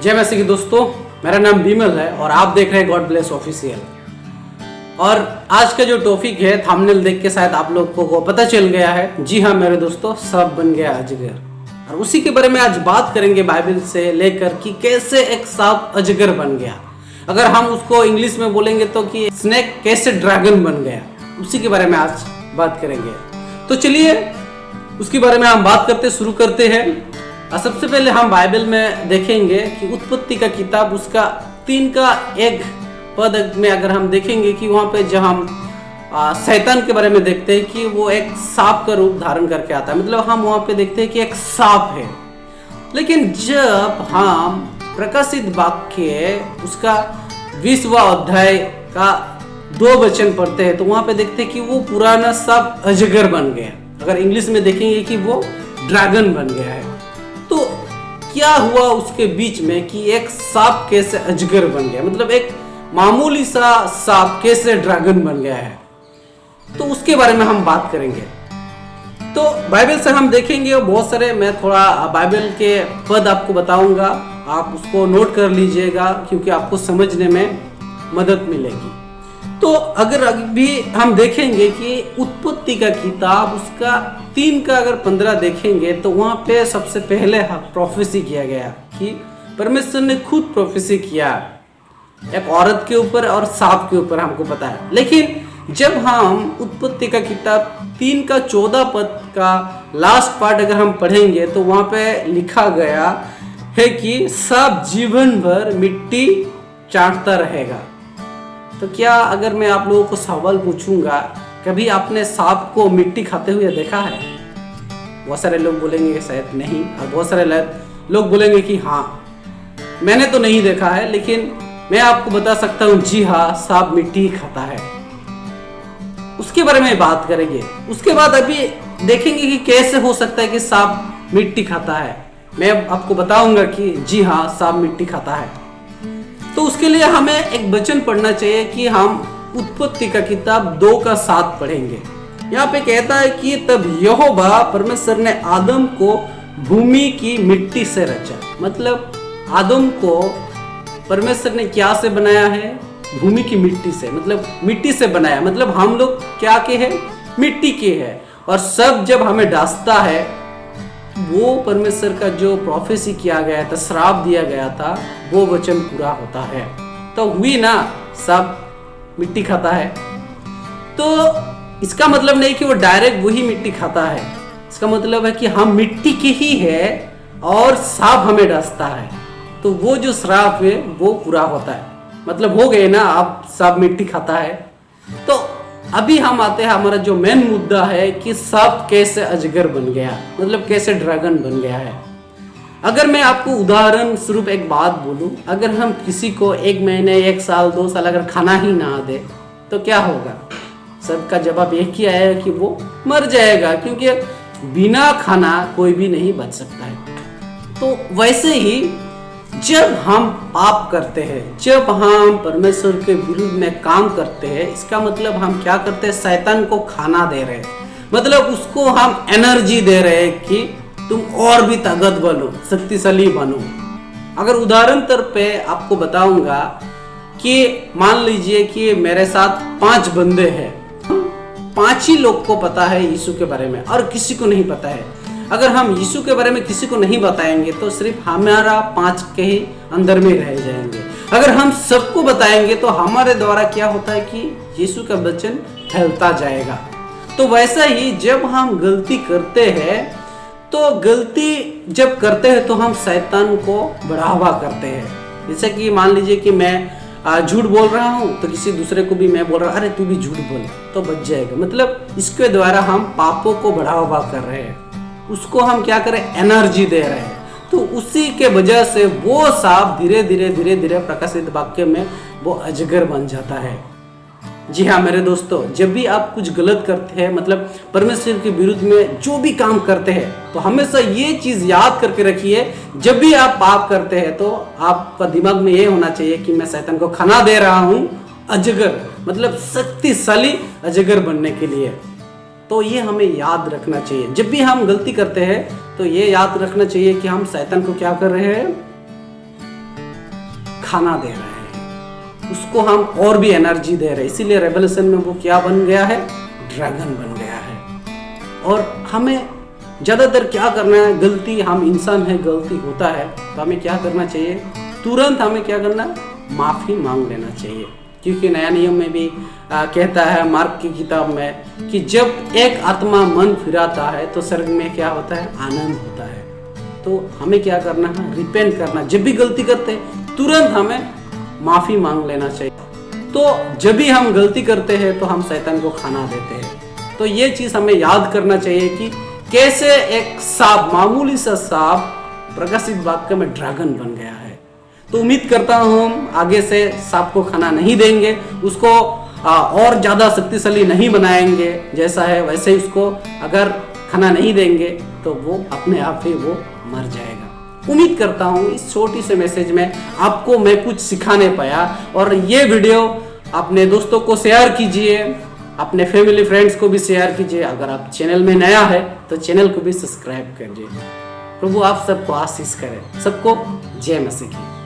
जय मसीह की दोस्तों, मेरा नाम विमल है और आप देख रहे हैं गॉड ब्लेस ऑफिशियल। और आज का जो टॉपिक है थंबनेल देख के शायद आप लोगों को पता चल गया है। जी हाँ मेरे दोस्तों, सब बन गया अजगर। और उसी के बारे में आज बात करेंगे बाइबल से लेकर कि कैसे एक सांप अजगर बन गया। अगर हम उसको इंग्लिश में बोलेंगे तो कि स्नेक कैसे ड्रैगन बन गया, उसी के बारे में आज बात करेंगे। तो चलिए उसके बारे में हम बात करते शुरू करते हैं। सबसे पहले हम बाइबल में देखेंगे कि उत्पत्ति का किताब उसका 3 का 1 पद में अगर हम देखेंगे कि वहाँ पे जब हम शैतान के बारे में देखते हैं कि वो एक सांप का रूप धारण करके आता है। मतलब हम वहाँ पे देखते हैं कि एक सांप है। लेकिन जब हम प्रकाशित वाक्य उसका 20वां अध्याय का 2 वचन पढ़ते हैं तो वहाँ पे देखते हैं कि वो पुराना सांप अजगर बन गया। अगर इंग्लिश में देखेंगे कि वो ड्रैगन बन गया है। तो क्या हुआ उसके बीच में कि एक सांप कैसे अजगर बन गया, मतलब एक मामूली सा सांप कैसे ड्रैगन बन गया है, तो उसके बारे में हम बात करेंगे। तो बाइबल से हम देखेंगे बहुत सारे, मैं थोड़ा बाइबल के पद आपको बताऊंगा, आप उसको नोट कर लीजिएगा क्योंकि आपको समझने में मदद मिलेगी। तो अगर अभी हम देखेंगे कि उत्पत्ति का किताब उसका 3 का अगर 15 देखेंगे तो वहां पे सबसे पहले प्रोफेसी किया गया कि परमेश्वर ने खुद प्रोफेसी किया एक औरत के ऊपर और सांप के ऊपर, हमको पता है। लेकिन जब हम उत्पत्ति का किताब 3 का 14 पद का लास्ट पार्ट अगर हम पढ़ेंगे तो वहां पे लिखा गया है कि सांप जीवन भर मिट्टी चाटता रहेगा। तो क्या अगर मैं आप लोगों को सवाल पूछूंगा, कभी आपने सांप को मिट्टी खाते हुए देखा है? बहुत सारे लोग बोलेंगे कि शायद नहीं, और बहुत सारे लोग बोलेंगे कि हाँ मैंने तो नहीं देखा है, लेकिन मैं आपको बता सकता हूँ जी हाँ, सांप मिट्टी खाता है। उसके बारे में बात करेंगे। उसके बाद अभी देखेंगे कि कैसे हो सकता है कि सांप मिट्टी खाता है। मैं आपको बताऊंगा कि जी हाँ, सांप मिट्टी खाता है। तो उसके लिए हमें एक वचन पढ़ना चाहिए कि हम उत्पत्ति का किताब 2 का 7 पढ़ेंगे। यहाँ पे कहता है कि तब यहोवा परमेश्वर ने आदम को भूमि की मिट्टी से रचा। मतलब आदम को परमेश्वर ने क्या से बनाया है? भूमि की मिट्टी से, मतलब मिट्टी से बनाया। मतलब हम लोग क्या के हैं? मिट्टी के हैं। और सब जब हमें डांसता है, वो परमेश्वर का जो प्रोफेसी किया गया था, श्राप दिया गया था, वो वचन पूरा होता है। तो हुई ना, सब मिट्टी खाता है। तो इसका मतलब नहीं कि वो डायरेक्ट वही मिट्टी खाता है। इसका मतलब है कि हम मिट्टी के ही है और सांप हमें डांसता है, तो वो जो श्राप है वो पूरा होता है। मतलब हो गए ना, अब सांप मिट्टी खाता है। तो अभी हम आते हैं, हमारा जो मेन मुद्दा है कि सांप कैसे अजगर बन गया, मतलब कैसे ड्रैगन बन गया है। अगर मैं आपको उदाहरण स्वरूप एक बात बोलूं, अगर हम किसी को 1 महीने 1 साल 2 साल अगर खाना ही ना दे तो क्या होगा? सबका जवाब एक ही आया कि वो मर जाएगा, क्योंकि बिना खाना कोई भी नहीं बच सकता है। तो वैसे ही जब हम पाप करते हैं, जब हम परमेश्वर के विरुद्ध में काम करते हैं, इसका मतलब हम क्या करते हैं? शैतान को खाना दे रहे हैं। मतलब उसको हम एनर्जी दे रहे हैं कि तुम और भी ताकत बनो, शक्तिशाली बनो। अगर उदाहरण तौर पे आपको बताऊंगा कि मान लीजिए कि मेरे साथ 5 बंदे हैं, 5 ही लोग को पता है यीशु के बारे में और किसी को नहीं पता है। अगर हम यीशु के बारे में किसी को नहीं बताएंगे तो सिर्फ हमारा 5 के ही अंदर में रह जाएंगे। अगर हम सबको बताएंगे तो हमारे द्वारा क्या होता है कि यीशु का वचन फैलता जाएगा। तो वैसा ही जब हम गलती करते हैं, तो गलती जब करते हैं तो हम शैतान को बढ़ावा करते हैं। जैसे कि मान लीजिए कि मैं झूठ बोल रहा हूँ तो किसी दूसरे को भी मैं बोल रहा हूँ, अरे तू भी झूठ बोल तो बच जाएगा। मतलब इसके द्वारा हम पापों को बढ़ावा कर रहे हैं, उसको हम क्या करें? एनर्जी दे रहे हैं। तो उसी के वजह से वो सांप धीरे धीरे प्रकाशित वाक्य में वो अजगर बन जाता है। जी हाँ मेरे दोस्तों, जब भी आप कुछ गलत करते हैं, मतलब परमेश्वर के विरुद्ध में जो भी काम करते हैं, तो हमेशा ये चीज याद करके रखिए, जब भी आप पाप करते हैं तो आपका दिमाग में ये होना चाहिए कि मैं शैतान को खाना दे रहा हूँ अजगर, मतलब शक्तिशाली अजगर बनने के लिए। तो ये हमें याद रखना चाहिए। जब भी हम गलती करते हैं तो ये याद रखना चाहिए कि हम शैतान को क्या कर रहे हैं? खाना दे रहे हैं, उसको हम और भी एनर्जी दे रहे हैं। इसीलिए रेवोल्यूशन में वो क्या बन गया है, ड्रैगन बन गया है। और हमें ज़्यादातर क्या करना है, गलती, हम इंसान है, गलती होता है तो हमें क्या करना चाहिए, तुरंत हमें क्या करना, माफ़ी मांग लेना चाहिए। क्योंकि नया नियम में भी कहता है, मार्क की किताब में, कि जब एक आत्मा मन फिराता है तो स्वर्ग में क्या होता है, आनंद होता है। तो हमें क्या करना है, रिपेंट करना। जब भी गलती करते हैं तुरंत हमें माफ़ी मांग लेना चाहिए। तो जब भी हम गलती करते हैं तो हम शैतान को खाना देते हैं। तो ये चीज़ हमें याद करना चाहिए कि कैसे एक सांप, मामूली सा सांप, प्रकाशित वाक्य में ड्रैगन बन गया है। तो उम्मीद करता हूँ हम आगे से सांप को खाना नहीं देंगे, उसको और ज़्यादा शक्तिशाली नहीं बनाएंगे, जैसा है वैसे ही उसको अगर खाना नहीं देंगे तो वो अपने आप ही वो मर जाएगा। उम्मीद करता हूँ इस छोटी से मैसेज में आपको मैं कुछ सिखाने पाया। और ये वीडियो अपने दोस्तों को शेयर कीजिए, अपने फैमिली फ्रेंड्स को भी शेयर कीजिए। अगर आप चैनल में नया है तो चैनल को भी सब्सक्राइब कीजिए। प्रभु आप सबको आशीष करे। सबको जय मसीह की।